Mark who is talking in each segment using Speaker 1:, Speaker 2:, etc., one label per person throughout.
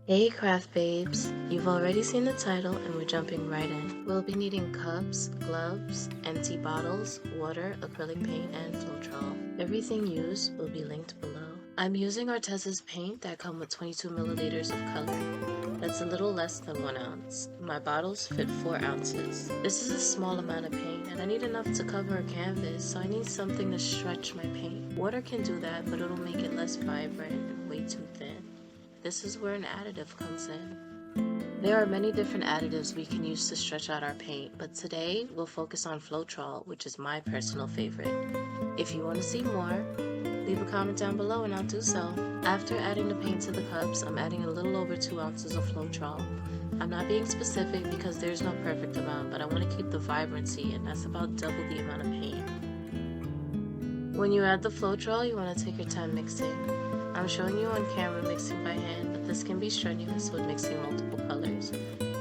Speaker 1: Hey craft babes, you've already seen the title and we're jumping right in. We'll be needing cups, gloves, empty bottles, water, acrylic paint, and Floetrol. Everything used will be linked below. I'm using Arteza's paint that come with 22 milliliters of color. That's a little less than 1 ounce. My bottles fit 4 ounces. This is a small amount of paint and I need enough to cover a canvas, so I need something to stretch my paint. Water can do that, but it'll make it less vibrant and way too thin. This is where an additive comes in. There are many different additives we can use to stretch out our paint, but today we'll focus on Floetrol, which is my personal favorite. If you want to see more, leave a comment down below and I'll do so. After adding the paint to the cups, I'm adding a little over 2 ounces of Floetrol. I'm not being specific because there's no perfect amount, but I want to keep the vibrancy, and that's about double the amount of paint. When you add the Floetrol, you want to take your time mixing. I'm showing you on camera mixing by hand, but this can be strenuous with mixing multiple colors.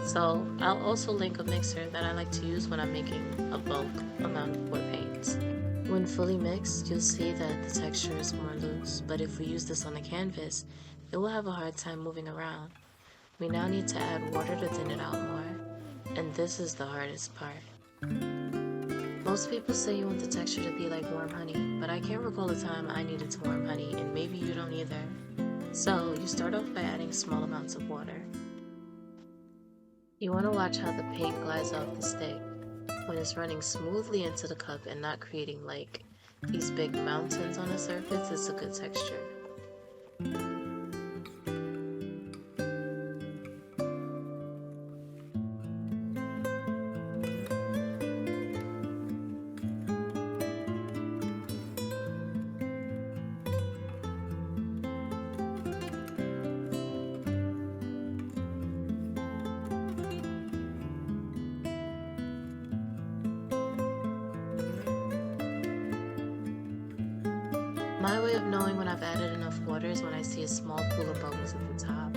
Speaker 1: So I'll also link a mixer that I like to use when I'm making a bulk amount of pour paints. When fully mixed, you'll see that the texture is more loose, but if we use this on a canvas, it will have a hard time moving around. We now need to add water to thin it out more, and this is the hardest part. Most people say you want the texture to be like warm honey, but I can't recall a time I needed to warm honey, and maybe you don't either. So you start off by adding small amounts of water. You want to watch how the paint glides off the stick. When it's running smoothly into the cup and not creating like these big mountains on the surface, it's a good texture. My way of knowing when I've added enough water is when I see a small pool of bubbles at the top.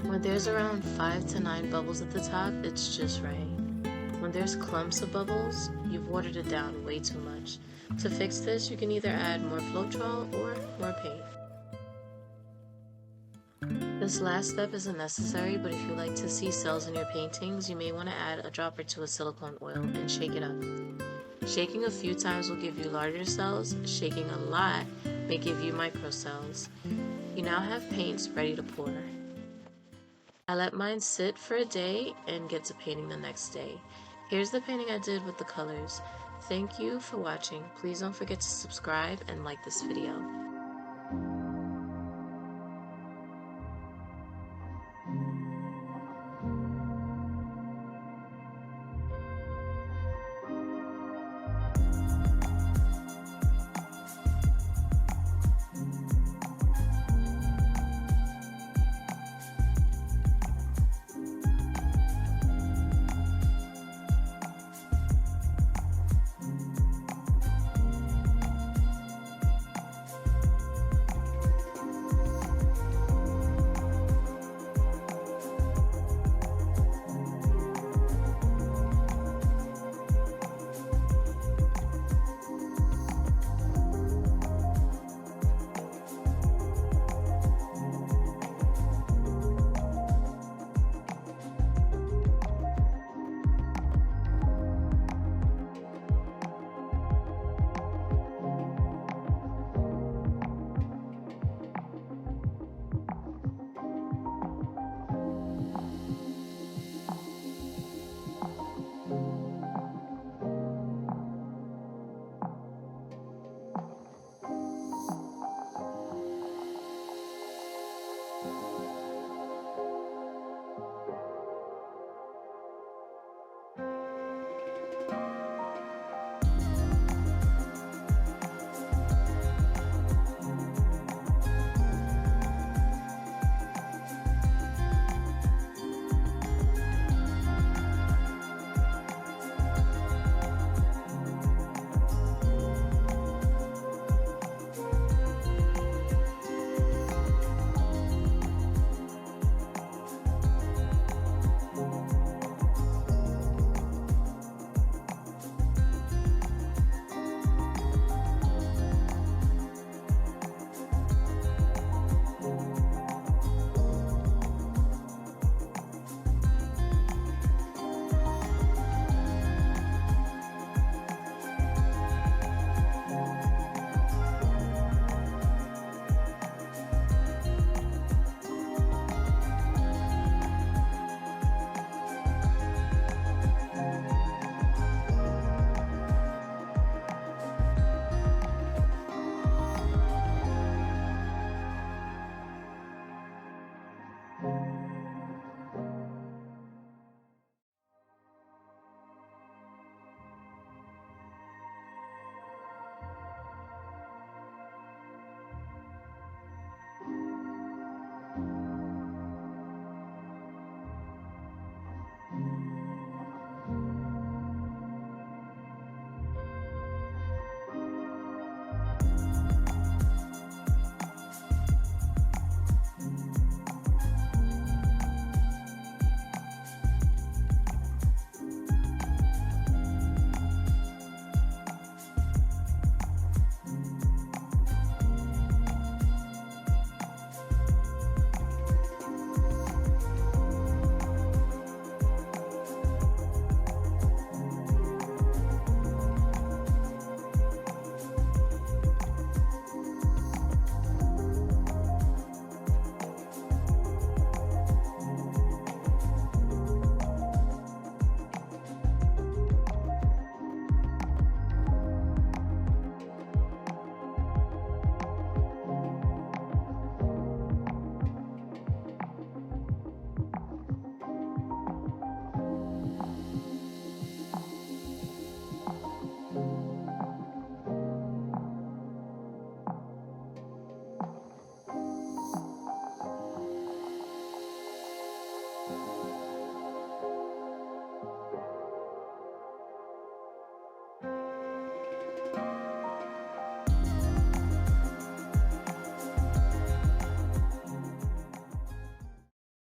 Speaker 1: When there's around 5 to 9 bubbles at the top, it's just right. When there's clumps of bubbles, you've watered it down way too much. To fix this, you can either add more Floetrol or more paint. This last step isn't necessary, but if you like to see cells in your paintings, you may want to add a drop or two of silicone oil and shake it up. Shaking a few times will give you larger cells. Shaking a lot may give you microcells. You now have paints ready to pour. I let mine sit for a day and get to painting the next day. Here's the painting I did with the colors. Thank you for watching. Please don't forget to subscribe and like this video.